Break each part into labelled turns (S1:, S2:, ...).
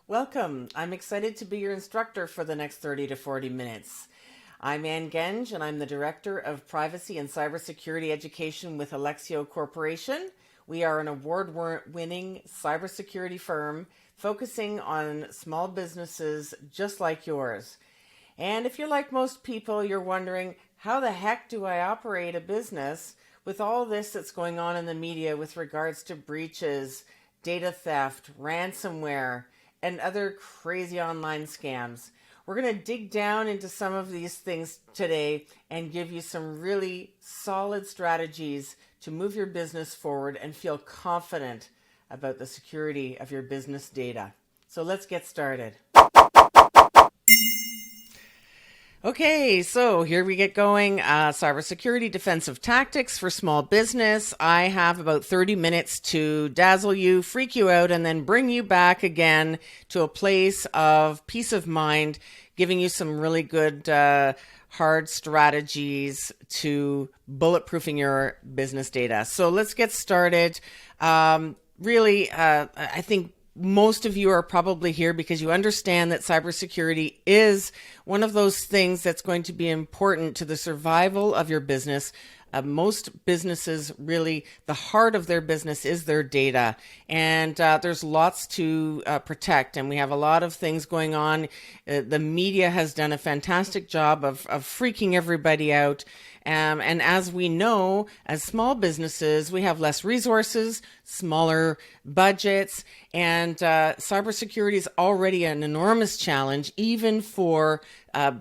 S1: Welcome. I'm excited to be your instructor for the next 30 to 40 minutes. I'm Genge, and I'm the Director of Privacy and Cybersecurity Education with Alexio Corporation. We are an award-winning cybersecurity firm focusing on small businesses just like yours. And if you're like most people, you're wondering, how the heck do I operate a business with all this that's going on in the media with regards to breaches, data theft, ransomware, and other crazy online scams? We're going to dig down into some of these things today and give you some really solid strategies to move your business forward and feel confident about the security of your business data. So let's get started. Okay, so here we get going. Cybersecurity defensive tactics for small business. I have about 30 minutes to dazzle you, freak you out, and then bring you back again to a place of peace of mind, giving you some really good hard strategies to bulletproofing your business data. So let's get started. I think most of you are probably here because you understand that cybersecurity is one of those things that's going to be important to the survival of your business. Most businesses, really, the heart of their business is their data. And there's lots to protect. And we have a lot of things going on. The media has done a fantastic job of freaking everybody out. And as we know, as small businesses, we have less resources, smaller budgets, and cybersecurity is already an enormous challenge, even for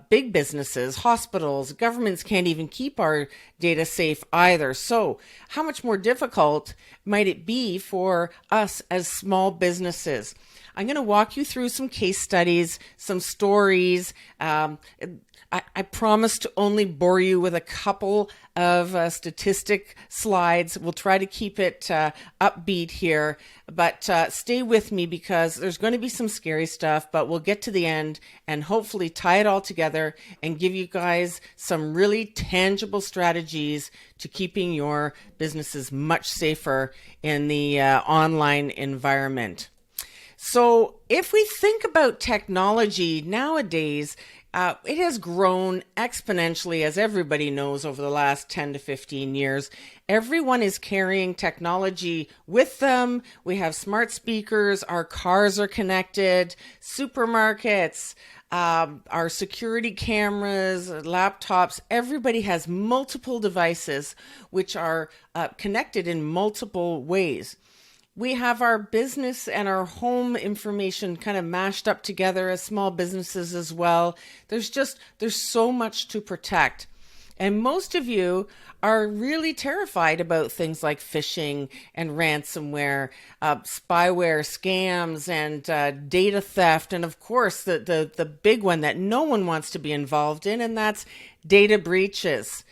S1: big businesses. Hospitals, governments can't even keep our data safe either. So how much more difficult might it be for us as small businesses? I'm going to walk you through some case studies, some stories. I promise to only bore you with a couple of statistic slides. We'll try to keep it upbeat here, but stay with me because there's going to be some scary stuff, but we'll get to the end and hopefully tie it all together and give you guys some really tangible strategies to keeping your businesses much safer in the online environment. So if we think about technology nowadays, it has grown exponentially, as everybody knows, over the last 10 to 15 years. Everyone is carrying technology with them. We have smart speakers, our cars are connected, supermarkets, our security cameras, laptops. Everybody has multiple devices which are connected in multiple ways. We have our business and our home information kind of mashed up together as small businesses as well. There's so much to protect. And most of you are really terrified about things like phishing and ransomware, spyware, scams, and data theft. And of course, the big one that no one wants to be involved in, and that's data breaches.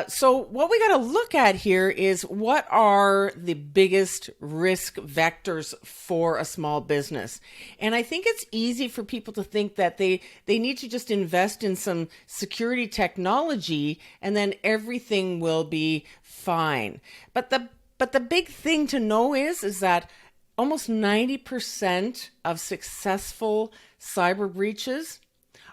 S1: So what we got to look at here is what are the biggest risk vectors for a small business. And I think it's easy for people to think that they need to just invest in some security technology and then everything will be fine. But the big thing to know is that almost 90% of successful cyber breaches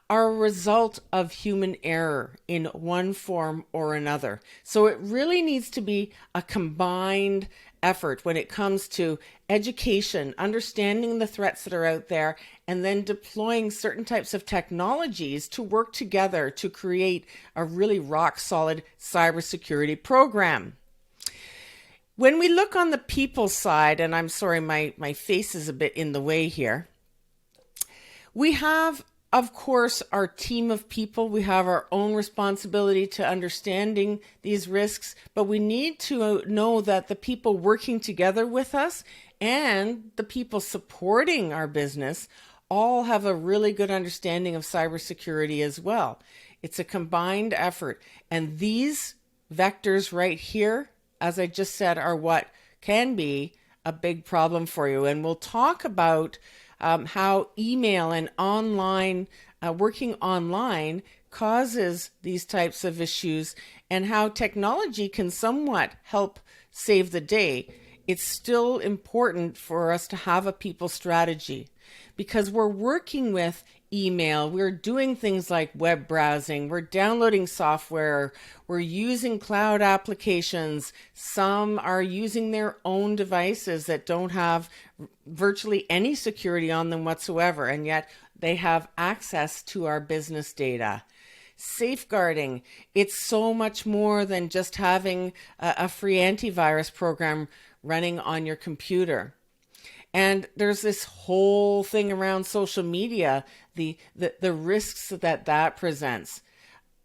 S1: are a result of human error in one form or another. So it really needs to be a combined effort when it comes to education, understanding the threats that are out there, and then deploying certain types of technologies to work together to create a really rock solid cybersecurity program. When we look on the people side, and I'm sorry, my face is a bit in the way here, we have, of course, our team of people. We have our own responsibility to understanding these risks, but we need to know that the people working together with us and the people supporting our business all have a really good understanding of cybersecurity as well. It's a combined effort. And these vectors right here, as I just said, are what can be a big problem for you. And we'll talk about how email and online, working online causes these types of issues and how technology can somewhat help save the day it's still important for us to have a people strategy, because we're working with email, we're doing things like web browsing, we're downloading software, we're using cloud applications. Some are using their own devices that don't have virtually any security on them whatsoever, and yet they have access to our business data. Safeguarding, it's so much more than just having a free antivirus program running on your computer. And there's this whole thing around social media, the risks that presents.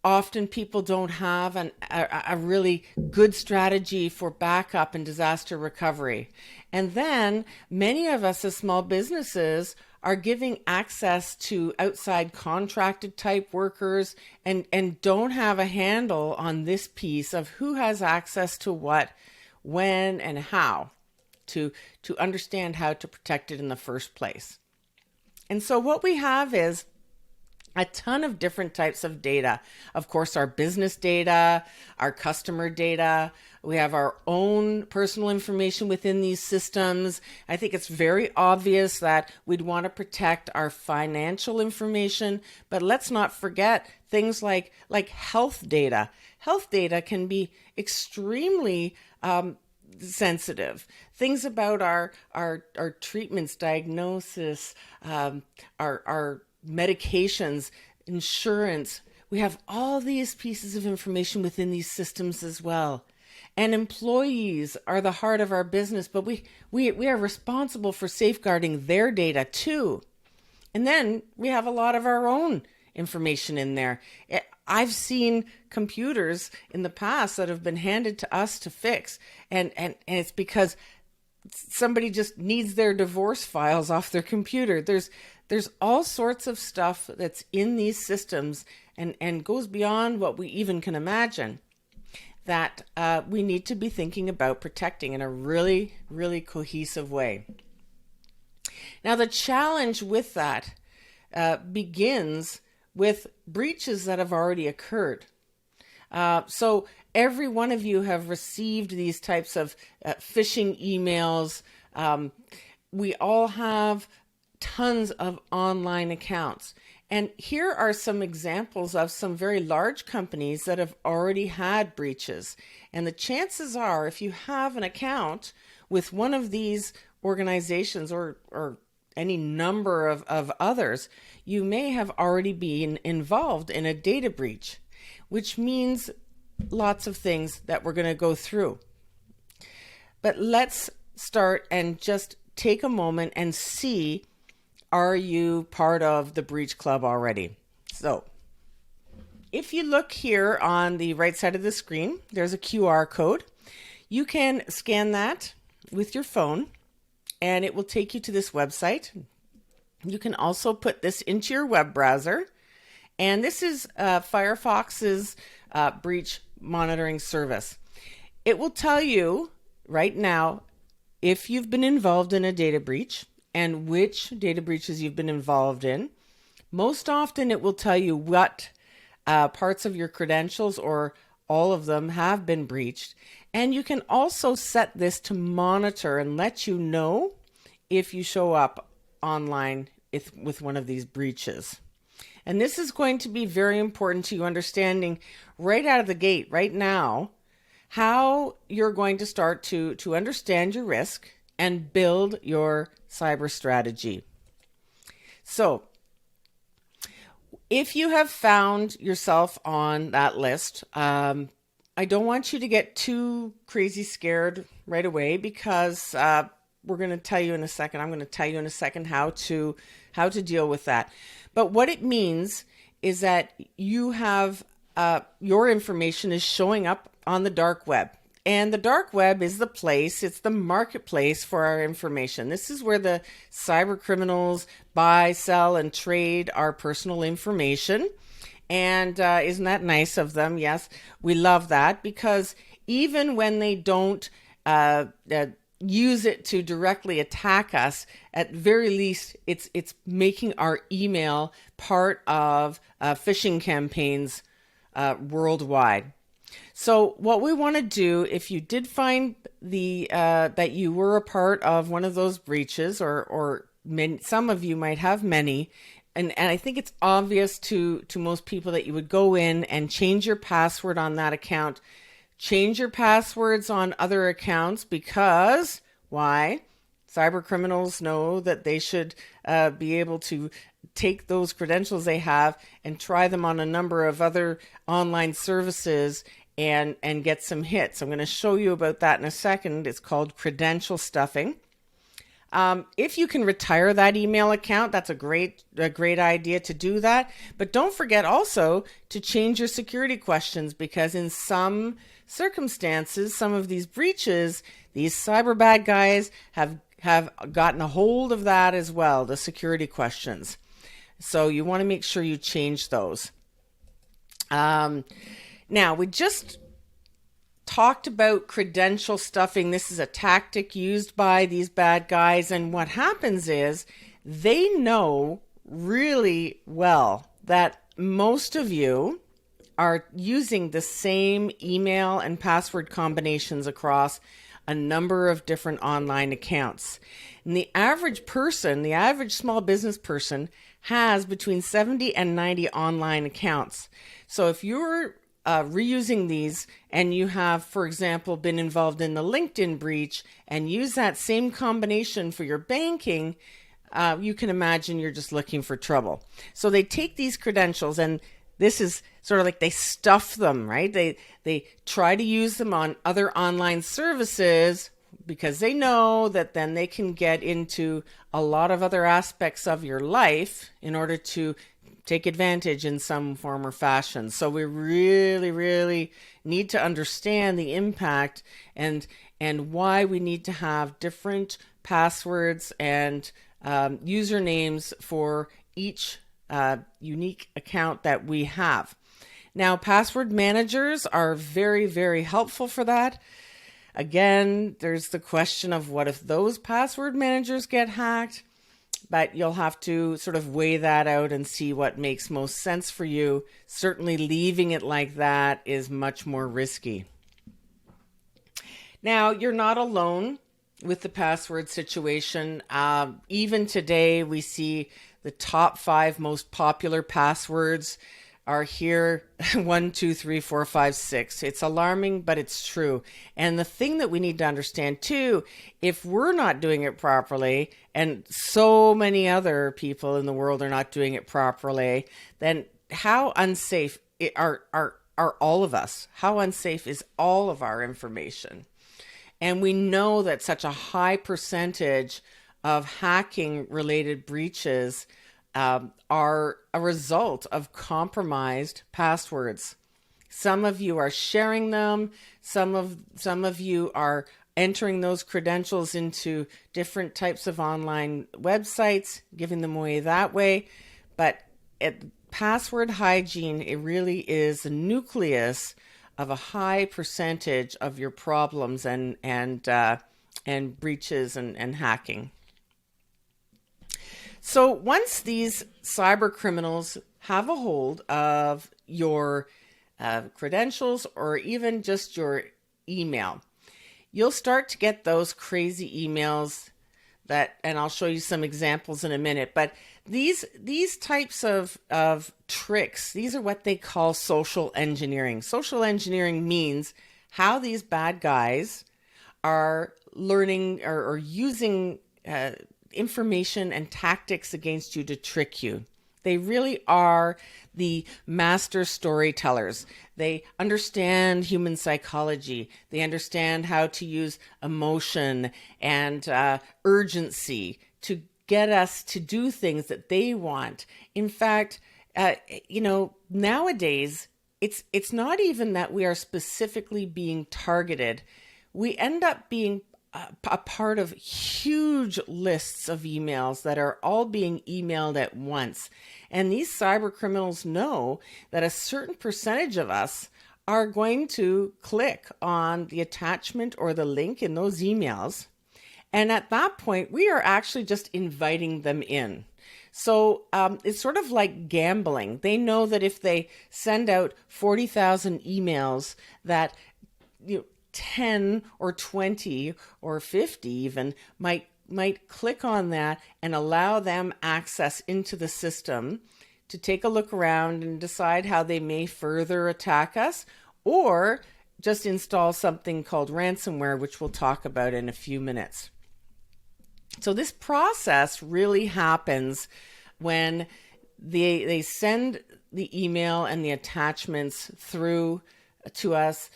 S1: Often people don't have a really good strategy for backup and disaster recovery. And then many of us as small businesses are giving access to outside contracted type workers and don't have a handle on this piece of who has access to what, when, and how to understand how to protect it in the first place. And so what we have is a ton of different types of data. Of course, our business data, our customer data. We have our own personal information within these systems. I think it's very obvious that we'd want to protect our financial information, but let's not forget things like health data. Health data can be extremely sensitive. Things about our treatments, diagnosis, our medications, insurance. We have all these pieces of information within these systems as well. And employees are the heart of our business, but we are responsible for safeguarding their data too. And then we have a lot of our own information in there. I've seen computers in the past that have been handed to us to fix, and it's because somebody just needs their divorce files off their computer. There's all sorts of stuff that's in these systems and goes beyond what we even can imagine that we need to be thinking about protecting in a really, really cohesive way. Now, the challenge with that begins with breaches that have already occurred. So every one of you have received these types of phishing emails. We all have tons of online accounts. And here are some examples of some very large companies that have already had breaches. And the chances are, if you have an account with one of these organizations or any number of others, you may have already been involved in a data breach, which means lots of things that we're going to go through. But let's start and just take a moment and see, are you part of the breach club already? So if you look here on the right side of the screen, there's a QR code. You can scan that with your phone and it will take you to this website. You can also put this into your web browser. And this is Firefox's breach monitoring service. It will tell you right now if you've been involved in a data breach and which data breaches you've been involved in. Most often it will tell you what parts of your credentials or all of them have been breached. And you can also set this to monitor and let you know if you show up online with one of these breaches. And this is going to be very important to you understanding right out of the gate, right now, how you're going to start to understand your risk and build your cyber strategy. So, if you have found yourself on that list, I don't want you to get too crazy scared right away because we're going to tell you in a second. I'm going to tell you in a second how to deal with that. But what it means is that you have your information is showing up on the dark web. And the dark web is the place, it's the marketplace for our information. This is where the cyber criminals buy, sell, and trade our personal information. And isn't that nice of them? Yes, we love that because even when they don't use it to directly attack us, at very least, it's making our email part of phishing campaigns worldwide. So what we want to do, if you did find that you were a part of one of those breaches, or some of you might have many, and I think it's obvious to most people that you would go in and change your password on that account, change your passwords on other accounts, because why? Cyber criminals know that they should be able to take those credentials they have and try them on a number of other online services and get some hits. I'm going to show you about that in a second. It's called credential stuffing. If you can retire that email account, that's a great idea to do that. But don't forget also to change your security questions, because in some circumstances, some of these breaches, these cyber bad guys have gotten a hold of that as well, the security questions. So you want to make sure you change those. Now, we just talked about credential stuffing. This is a tactic used by these bad guys. And what happens is they know really well that most of you are using the same email and password combinations across a number of different online accounts. And the average person, the average small business person, has between 70 and 90 online accounts. So if you're reusing these and you have, for example, been involved in the LinkedIn breach and use that same combination for your banking, you can imagine you're just looking for trouble. So they take these credentials, and this is sort of like they stuff them, right? They try to use them on other online services because they know that then they can get into a lot of other aspects of your life in order to take advantage in some form or fashion. So we really, really need to understand the impact and why we need to have different passwords and usernames for each unique account that we have. Now, password managers are very, very helpful for that. Again, there's the question of what if those password managers get hacked? But you'll have to sort of weigh that out and see what makes most sense for you. Certainly leaving it like that is much more risky. Now, you're not alone with the password situation. Even today, we see the top 5 most popular passwords are here. 1, 2, 3, 4, 5, 6. It's alarming, but it's true. And the thing that we need to understand too, if we're not doing it properly, and so many other people in the world are not doing it properly, then how unsafe are all of us? How unsafe is all of our information? And we know that such a high percentage of hacking related breaches are a result of compromised passwords. Some of you are sharing them. Some of you are entering those credentials into different types of online websites, giving them away that way. But password hygiene, it really is the nucleus of a high percentage of your problems and breaches and hacking. So once these cyber criminals have a hold of your credentials or even just your email, you'll start to get those crazy emails and I'll show you some examples in a minute, but these types of tricks, these are what they call social engineering. Social engineering means how these bad guys are learning or using information and tactics against you to trick you. They really are the master storytellers. They understand human psychology. They understand how to use emotion and urgency to get us to do things that they want. In fact, nowadays, it's not even that we are specifically being targeted. We end up being a part of huge lists of emails that are all being emailed at once. And these cyber criminals know that a certain percentage of us are going to click on the attachment or the link in those emails. And at that point, we are actually just inviting them in. So it's sort of like gambling. They know that if they send out 40,000 emails, that 10 or 20 or 50 even might click on that and allow them access into the system to take a look around and decide how they may further attack us, or just install something called ransomware, which we'll talk about in a few minutes. So this process really happens when they send the email and the attachments through to us.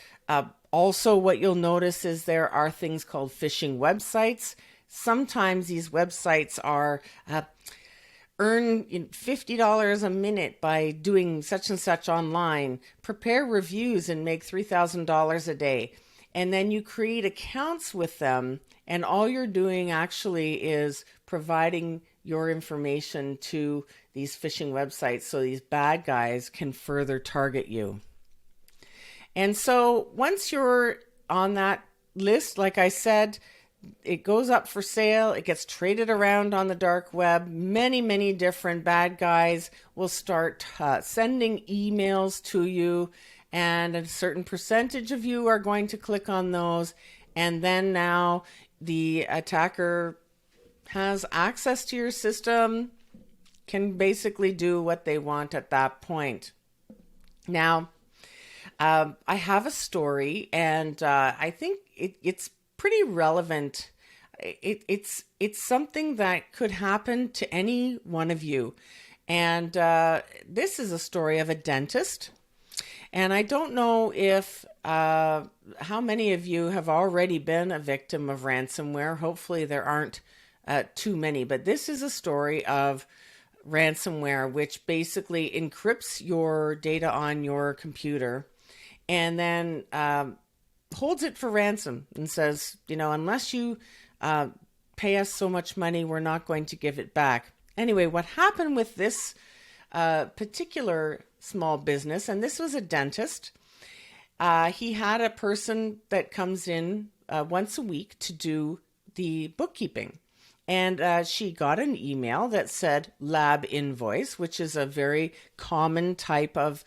S1: Also, what you'll notice is there are things called phishing websites. Sometimes these websites are earn $50 a minute by doing such and such online, prepare reviews and make $3,000 a day. And then you create accounts with them, and all you're doing actually is providing your information to these phishing websites so these bad guys can further target you. And so once you're on that list, like I said, it goes up for sale. It gets traded around on the dark web. Many different bad guys will start sending emails to you, and a certain percentage of you are going to click on those. And then now the attacker has access to your system, can basically do what they want at that point. Now, I have a story, and I think it's pretty relevant. It's something that could happen to any one of you. And this is a story of a dentist. And I don't know if how many of you have already been a victim of ransomware. Hopefully there aren't too many, but this is a story of ransomware, which basically encrypts your data on your computer and then holds it for ransom and says, unless you pay us so much money, we're not going to give it back. Anyway, what happened with this particular small business, and this was a dentist, he had a person that comes in once a week to do the bookkeeping. And she got an email that said lab invoice, which is a very common type of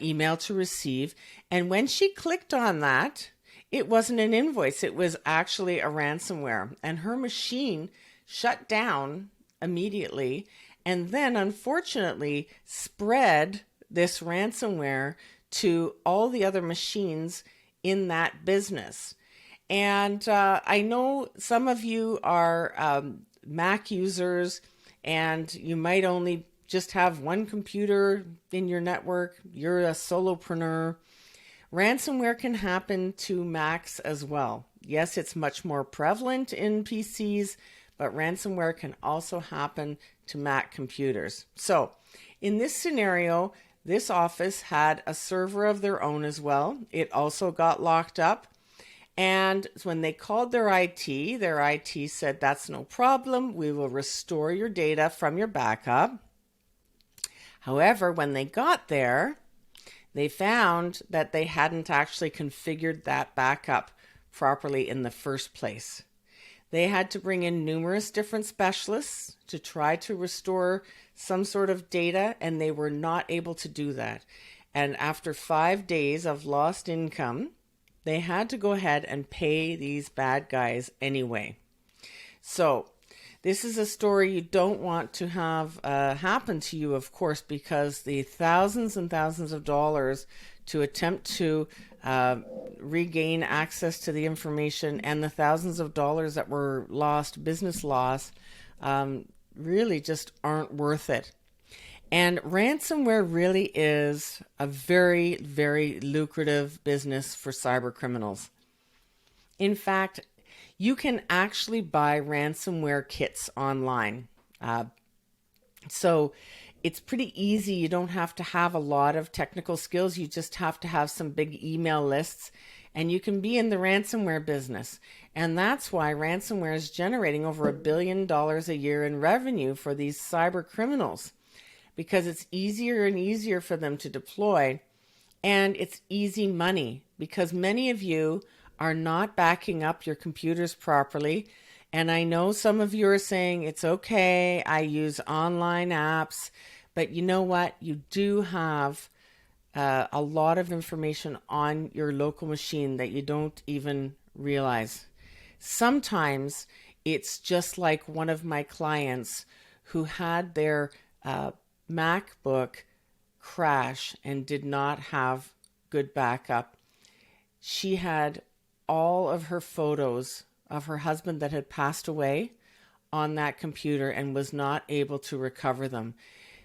S1: email to receive. And when she clicked on that, it wasn't an invoice. It was actually a ransomware. And her machine shut down immediately, and then unfortunately spread this ransomware to all the other machines in that business. And I know some of you are Mac users, and you might only just have one computer in your network. You're a solopreneur. Ransomware can happen to Macs as well. Yes, it's much more prevalent in PCs, but ransomware can also happen to Mac computers. So in this scenario, this office had a server of their own as well. It also got locked up. And when they called their IT said, that's no problem. We will restore your data from your backup. However, when they got there, they found that they hadn't actually configured that backup properly in the first place. They had to bring in numerous different specialists to try to restore some sort of data, and they were not able to do that. And after 5 days of lost income, they had to go ahead and pay these bad guys anyway. So this is a story you don't want to have happen to you, of course, because the thousands and thousands of dollars to attempt to regain access to the information and the thousands of dollars that were lost, business loss, really just aren't worth it. And ransomware really is a very, very lucrative business for cyber criminals. In fact, you can actually buy ransomware kits online. So it's pretty easy. You don't have to have a lot of technical skills. You just have to have some big email lists, and you can be in the ransomware business. And that's why ransomware is generating over $1 billion a year in revenue for these cyber criminals, because it's easier and easier for them to deploy, and it's easy money, because many of you are not backing up your computers properly. And I know some of you are saying it's okay, I use online apps, but you know what? You do have a lot of information on your local machine that you don't even realize. Sometimes it's just like one of my clients who had their MacBook crash and did not have good backup. She had all of her photos of her husband that had passed away on that computer and was not able to recover them.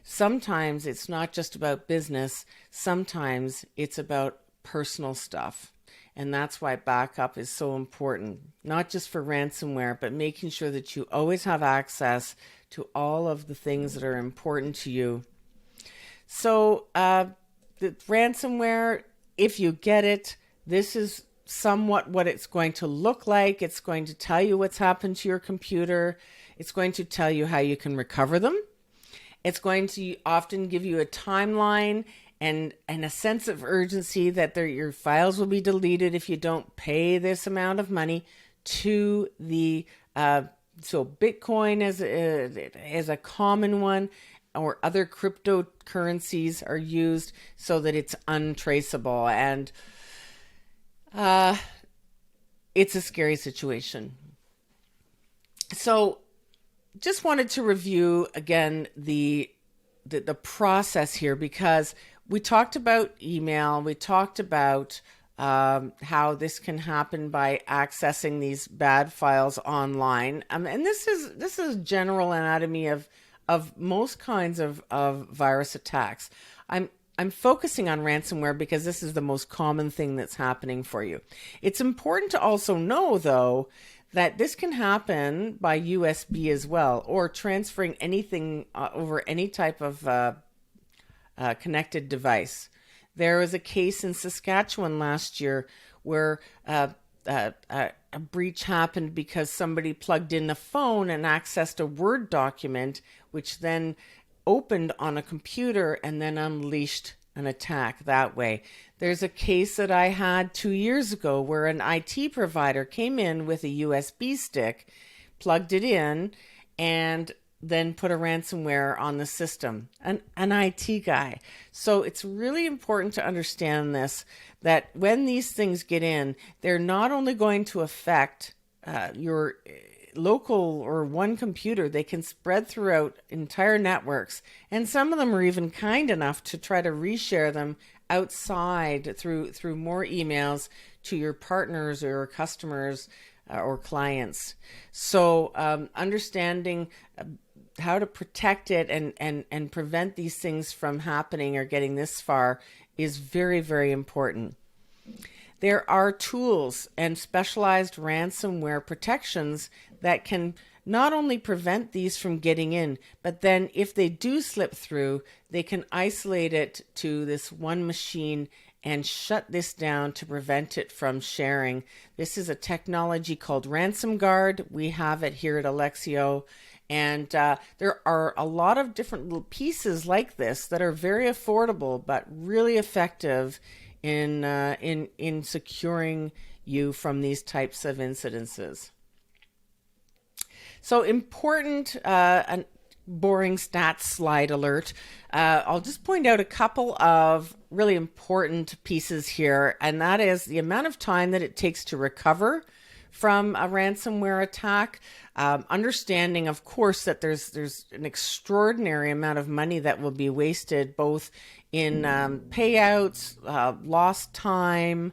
S1: Sometimes it's not just about business, sometimes it's about personal stuff. And that's why backup is so important, not just for ransomware, but making sure that you always have access to all of the things that are important to you. So the ransomware, if you get it, this is somewhat what it's going to look like. It's going to tell you what's happened to your computer. It's going to tell you how you can recover them. It's going to often give you a timeline and a sense of urgency that your files will be deleted if you don't pay this amount of money to the so Bitcoin is a common one, or other cryptocurrencies are used so that it's untraceable, and it's a scary situation. So just wanted to review again the process here, because we talked about email, we talked about how this can happen by accessing these bad files online, and this is general anatomy of most kinds of virus attacks. I'm focusing on ransomware because this is the most common thing that's happening for you. It's important to also know, though, that this can happen by USB as well, or transferring anything over any type of connected device. There was a case in Saskatchewan last year where a breach happened because somebody plugged in a phone and accessed a Word document, which then opened on a computer and then unleashed an attack that way. There's a case that I had 2 years ago where an IT provider came in with a USB stick, plugged it in, and then put a ransomware on the system, an IT guy. So it's really important to understand this, that when these things get in, they're not only going to affect your local or one computer, they can spread throughout entire networks. And some of them are even kind enough to try to reshare them outside through more emails to your partners or customers or clients. So understanding how to protect it and prevent these things from happening or getting this far is very, very important. There are tools and specialized ransomware protections that can not only prevent these from getting in, but then if they do slip through, they can isolate it to this one machine and shut this down to prevent it from sharing. This is a technology called RansomGuard. We have it here at Alexio. And there are a lot of different little pieces like this that are very affordable, but really effective in securing you from these types of incidences. So important, and boring stats slide alert. I'll just point out a couple of really important pieces here, and that is the amount of time that it takes to recover from a ransomware attack. Understanding, of course, that there's an extraordinary amount of money that will be wasted, both in payouts, lost time,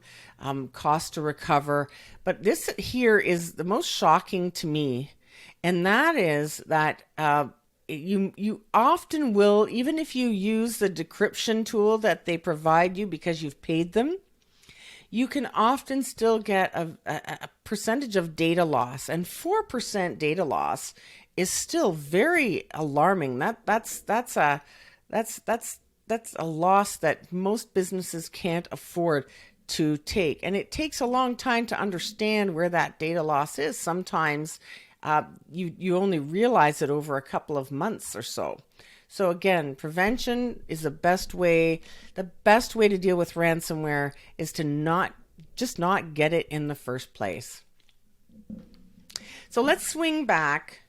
S1: cost to recover. But this here is the most shocking to me, and that is that you often will, even if you use the decryption tool that they provide you because you've paid them, you can often still get a percentage of data loss, and 4% data loss is still very alarming. That's a loss that most businesses can't afford to take, and it takes a long time to understand where that data loss is. Sometimes you only realize it over a couple of months or so. So again, prevention is the best way. The best way to deal with ransomware is to not just not get it in the first place. So let's swing back,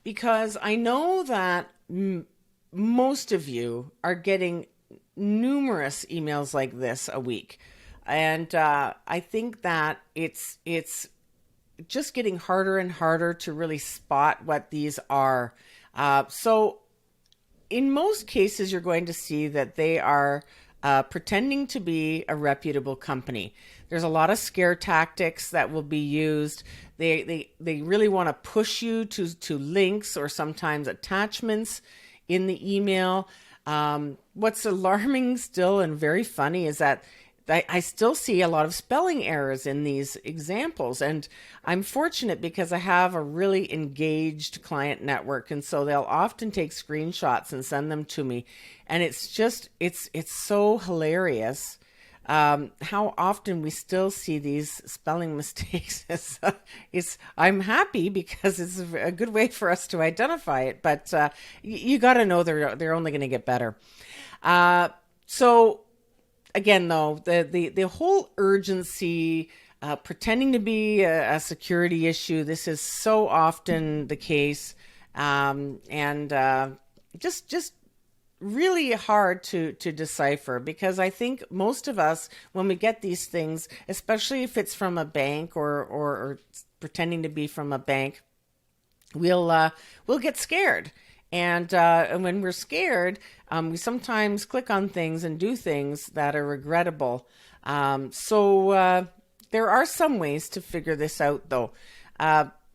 S1: because I know that most of you are getting numerous emails like this a week. And I think that it's just getting harder and harder to really spot what these are. So in most cases, you're going to see that they are pretending to be a reputable company. There's a lot of scare tactics that will be used. They really want to push you to links or sometimes attachments in the email. What's alarming still and very funny is that I still see a lot of spelling errors in these examples. And I'm fortunate because I have a really engaged client network. And so they'll often take screenshots and send them to me. And it's just, it's so hilarious how often we still see these spelling mistakes. I'm happy because it's a good way for us to identify it. But you got to know they're only going to get better. So again, though, the whole urgency, pretending to be a security issue, this is so often the case, and just really hard to decipher, because I think most of us, when we get these things, especially if it's from a bank or pretending to be from a bank, we'll get scared. And when we're scared, we sometimes click on things and do things that are regrettable. So there are some ways to figure this out, though.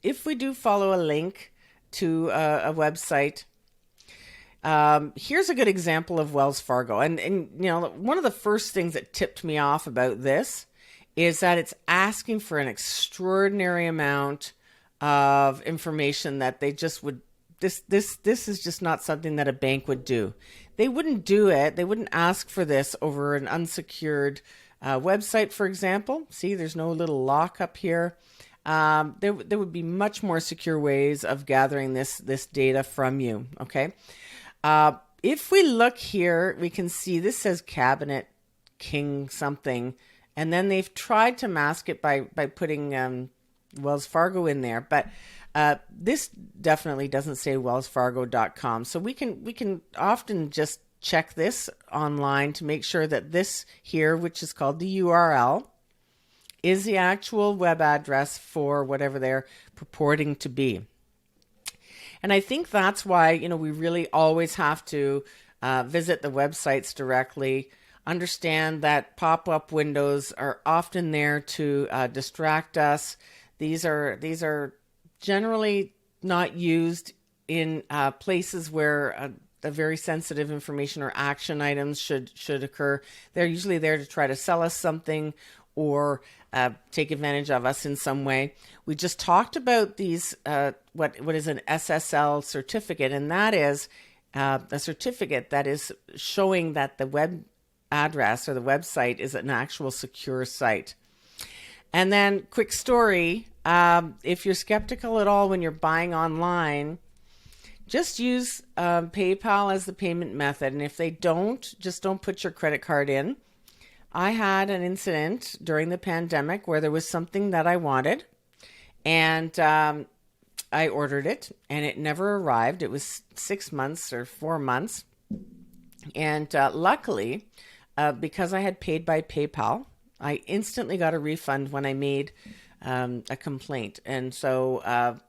S1: If we do follow a link to a website, here's a good example of Wells Fargo. And you know, one of the first things that tipped me off about this is that it's asking for an extraordinary amount of information that they just would. This is just not something that a bank would do. They wouldn't do it. They wouldn't ask for this over an unsecured website, for example. See, there's no little lock up here. There would be much more secure ways of gathering this data from you. Okay. If we look here, we can see this says Cabinet King something, and then they've tried to mask it by putting Wells Fargo in there, but this definitely doesn't say wellsfargo.com. So we can often just check this online to make sure that this here, which is called the URL, is the actual web address for whatever they're purporting to be. And I think that's why, you know, we really always have to visit the websites directly, understand that pop-up windows are often there to distract us. These are generally not used in places where the very sensitive information or action items should occur. They're usually there to try to sell us something or take advantage of us in some way. We just talked about these, what is an SSL certificate, and that is a certificate that is showing that the web address or the website is an actual secure site. And then, quick story, if you're skeptical at all when you're buying online, just use PayPal as the payment method. And if they don't, just don't put your credit card in. I had an incident during the pandemic where there was something that I wanted, and I ordered it, and it never arrived. It was 6 months or 4 months. And luckily, because I had paid by PayPal, I instantly got a refund when I made a complaint. And so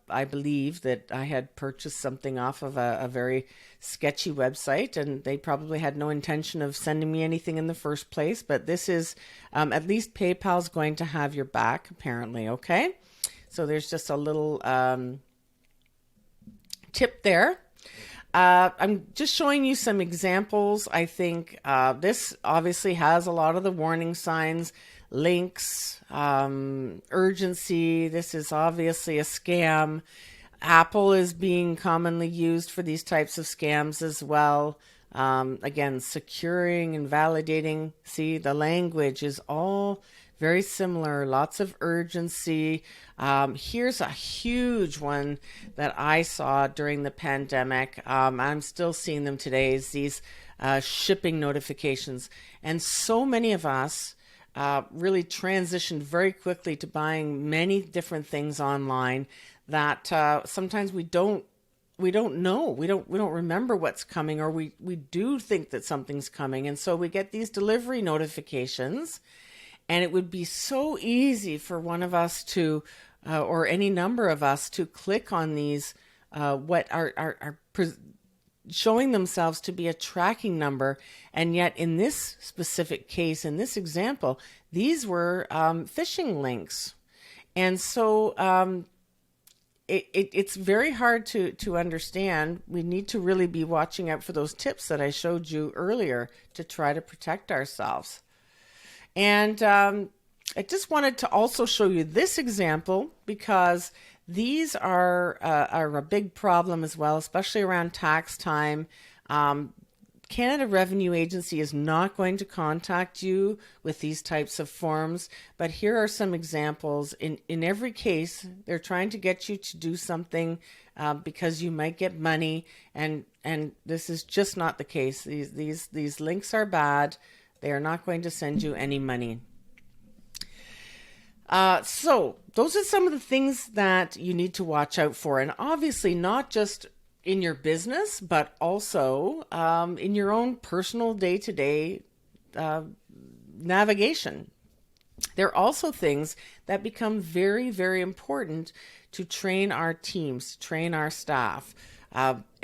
S1: I believe that I had purchased something off of a very sketchy website, and they probably had no intention of sending me anything in the first place. But this is, at least PayPal's going to have your back, apparently, okay? So there's just a little tip there. I'm just showing you some examples. I think this obviously has a lot of the warning signs, links, urgency. This is obviously a scam. Apple is being commonly used for these types of scams as well. Again, securing and validating. See, the language is all very similar, lots of urgency. Here's a huge one that I saw during the pandemic. I'm still seeing them today, is these shipping notifications. And so many of us really transitioned very quickly to buying many different things online that sometimes we don't know, we don't remember what's coming, or we do think that something's coming, and so we get these delivery notifications, and it would be so easy for one of us to or any number of us to click on these what are showing themselves to be a tracking number. And yet in this specific case, in this example, these were phishing links. And so it's very hard to understand. We need to really be watching out for those tips that I showed you earlier to try to protect ourselves. And I just wanted to also show you this example because these are a big problem as well, especially around tax time. Canada Revenue Agency is not going to contact you with these types of forms, but here are some examples. In every case, they're trying to get you to do something because you might get money, and this is just not the case. These links are bad. They are not going to send you any money. So those are some of the things that you need to watch out for, and obviously not just in your business, but also in your own personal day-to-day navigation. There are also things that become very, very important to train our teams, train our staff.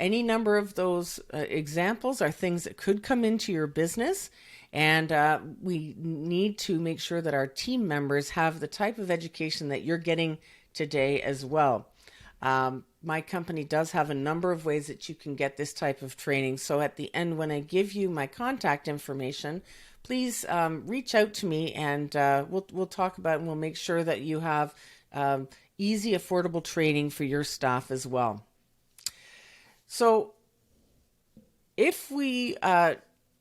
S1: Any number of those examples are things that could come into your business, and we need to make sure that our team members have the type of education that you're getting today as well. My company does have a number of ways that you can get this type of training. So at the end, when I give you my contact information, please reach out to me, and we'll talk about it, and we'll make sure that you have easy, affordable training for your staff as well. So if we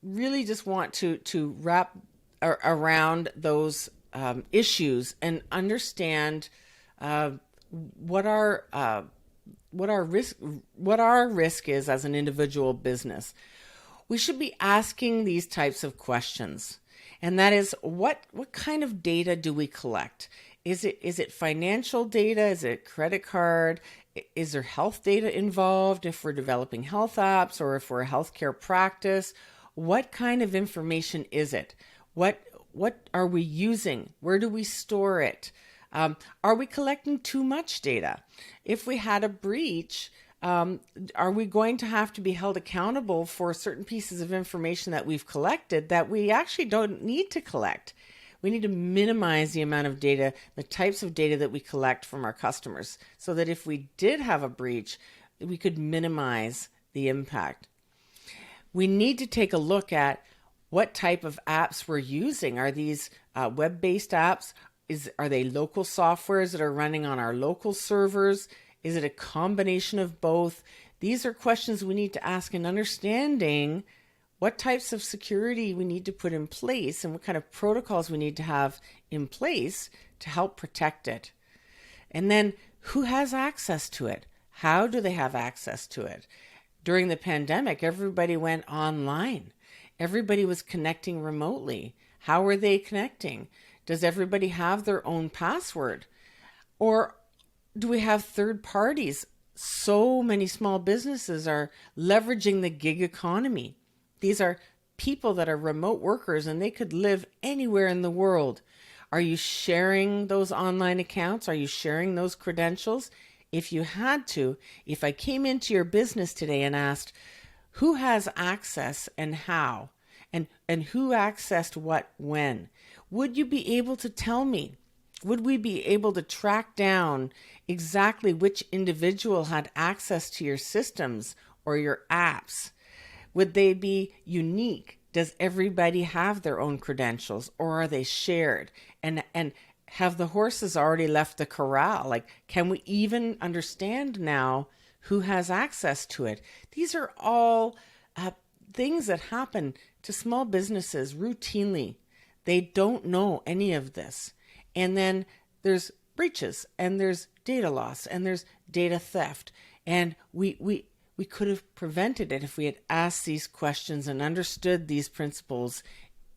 S1: really just want to wrap around those issues and understand what our risk is as an individual business, we should be asking these types of questions. And that is, what kind of data do we collect? Is it financial data? Is it credit card? Is there health data involved if we're developing health apps, or if we're a healthcare practice? What kind of information is it? What are we using? Where do we store it? Are we collecting too much data? If we had a breach, are we going to have to be held accountable for certain pieces of information that we've collected that we actually don't need to collect? We need to minimize the amount of data, the types of data that we collect from our customers, so that if we did have a breach, we could minimize the impact. We need to take a look at what type of apps we're using. Are these web-based apps? Are they local softwares that are running on our local servers? Is it a combination of both? These are questions we need to ask in understanding what types of security we need to put in place and what kind of protocols we need to have in place to help protect it. And then, who has access to it? How do they have access to it? During the pandemic, everybody went online. Everybody was connecting remotely. How are they connecting? Does everybody have their own password? Or do we have third parties? So many small businesses are leveraging the gig economy. These are people that are remote workers, and they could live anywhere in the world. Are you sharing those online accounts? Are you sharing those credentials? If you had to, if I came into your business today and asked who has access and how, and who accessed what when, would you be able to tell me? Would we be able to track down exactly which individual had access to your systems or your apps? Would they be unique? Does everybody have their own credentials, or are they shared? And have the horses already left the corral? Like, can we even understand now who has access to it? These are all things that happen to small businesses routinely. They don't know any of this. And then there's breaches, and there's data loss, and there's data theft. And we could have prevented it if we had asked these questions and understood these principles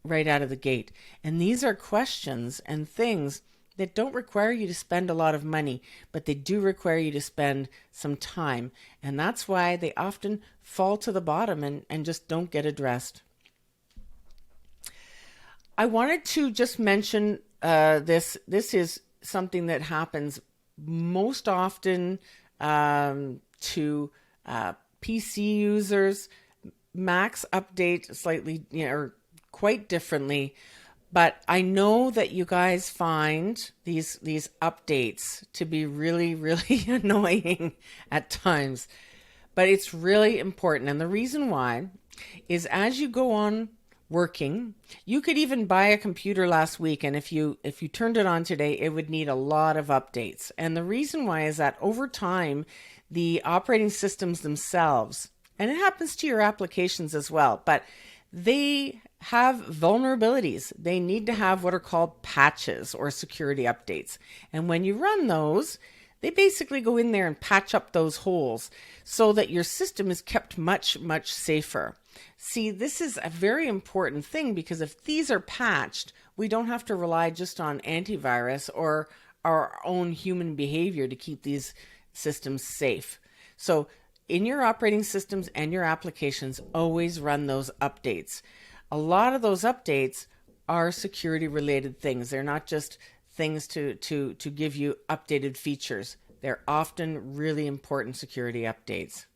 S1: right out of the gate. And these are questions and things that don't require you to spend a lot of money, but they do require you to spend some time. And that's why they often fall to the bottom and just don't get addressed. I wanted to just mention this. This is something that happens most often to PC users. Macs update slightly, or quite differently. But I know that you guys find these updates to be really, really annoying at times. But it's really important. And the reason why is as you go on working, you could even buy a computer last week, and if you turned it on today, it would need a lot of updates. And the reason why is that over time, the operating systems themselves, and it happens to your applications as well, but they have vulnerabilities. They need to have what are called patches or security updates. And when you run those, they basically go in there and patch up those holes so that your system is kept much, much safer. See, this is a very important thing because if these are patched, we don't have to rely just on antivirus or our own human behavior to keep these systems safe. So in your operating systems and your applications, always run those updates. A lot of those updates are security related things. They're not just things to give you updated features. They're often really important security updates.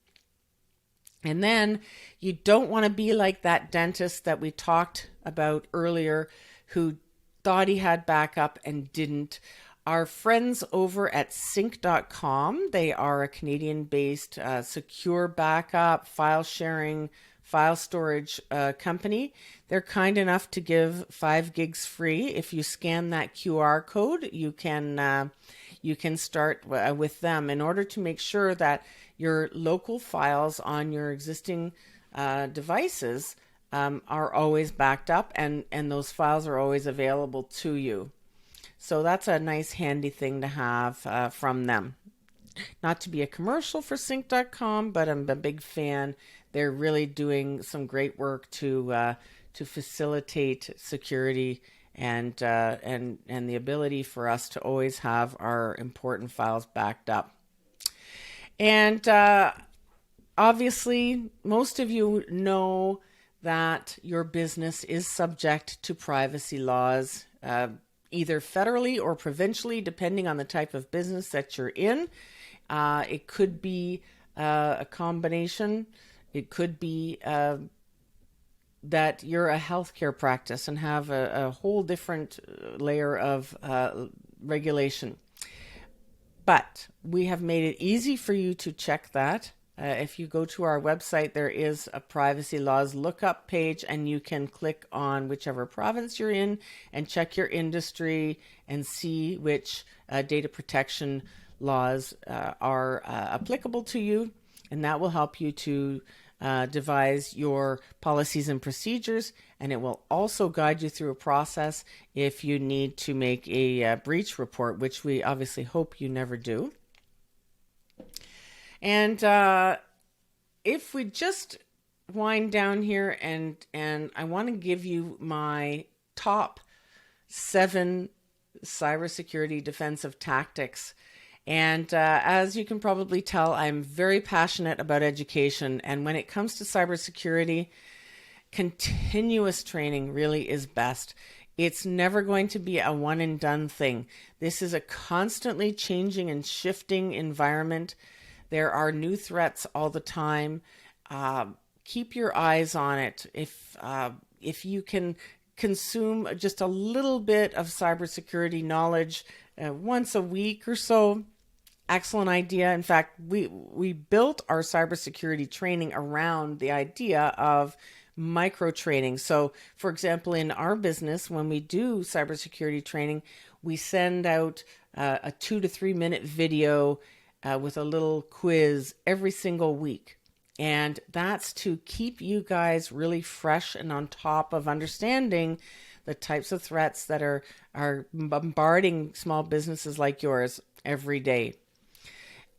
S1: And then you don't want to be like that dentist that we talked about earlier who thought he had backup and didn't. Our friends over at Sync.com, they are a Canadian-based secure backup, file sharing, file storage company. They're kind enough to give 5 gigs free. If you scan that QR code, you can start with them in order to make sure that your local files on your existing devices are always backed up and those files are always available to you. So that's a nice handy thing to have from them. Not to be a commercial for Sync.com, but I'm a big fan. They're really doing some great work to facilitate security and the ability for us to always have our important files backed up. And obviously, most of you know that your business is subject to privacy laws, either federally or provincially, depending on the type of business that you're in. It could be a combination. It could be that you're a healthcare practice and have a whole different layer of regulation. But we have made it easy for you to check that. If you go to our website, there is a privacy laws lookup page, and you can click on whichever province you're in and check your industry and see which data protection laws are applicable to you. And that will help you to devise your policies and procedures, and it will also guide you through a process if you need to make a breach report, which we obviously hope you never do. And if we just wind down here and I want to give you my top 7 cybersecurity defensive tactics. And as you can probably tell, I'm very passionate about education. And when it comes to cybersecurity, continuous training really is best. It's never going to be a one and done thing. This is a constantly changing and shifting environment. There are new threats all the time. Keep your eyes on it. If you can consume just a little bit of cybersecurity knowledge once a week or so, excellent idea. In fact, we built our cybersecurity training around the idea of micro training. So, for example, in our business, when we do cybersecurity training, we send out a 2 to 3 minute video with a little quiz every single week. And that's to keep you guys really fresh and on top of understanding the types of threats that are bombarding small businesses like yours every day.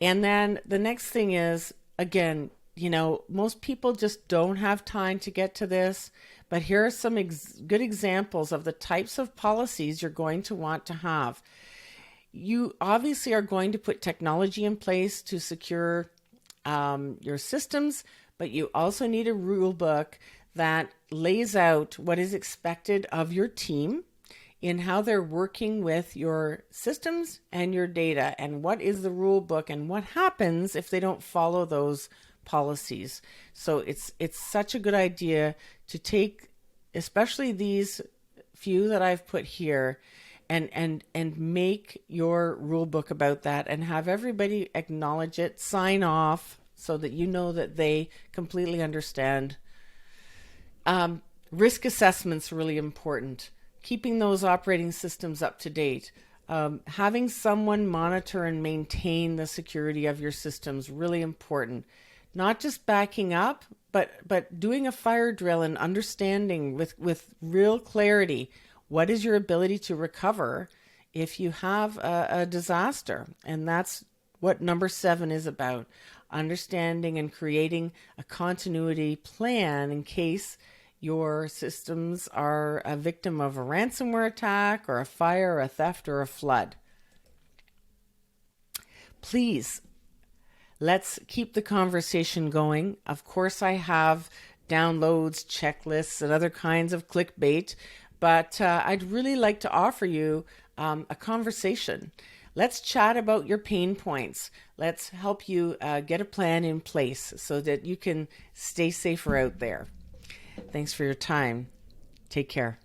S1: And then the next thing is, again, most people just don't have time to get to this, But here are some good examples of the types of policies you're going to want to have. You obviously are going to put technology in place to secure your systems, but you also need a rule book that lays out what is expected of your team in how they're working with your systems and your data, and what is the rule book and what happens if they don't follow those policies. So it's such a good idea to take especially these few that I've put here and make your rule book about that, and have everybody acknowledge it, sign off, so that you know that they completely understand. Risk assessment's really important. Keeping those operating systems up to date. Having someone monitor and maintain the security of your systems, really important. Not just backing up, but doing a fire drill and understanding with real clarity what is your ability to recover if you have a disaster. And that's what number 7 is about. Understanding and creating a continuity plan in case your systems are a victim of a ransomware attack or a fire or a theft or a flood. Please, let's keep the conversation going. Of course, I have downloads, checklists, and other kinds of clickbait, but I'd really like to offer you a conversation. Let's chat about your pain points. Let's help you get a plan in place so that you can stay safer out there. Thanks for your time. Take care.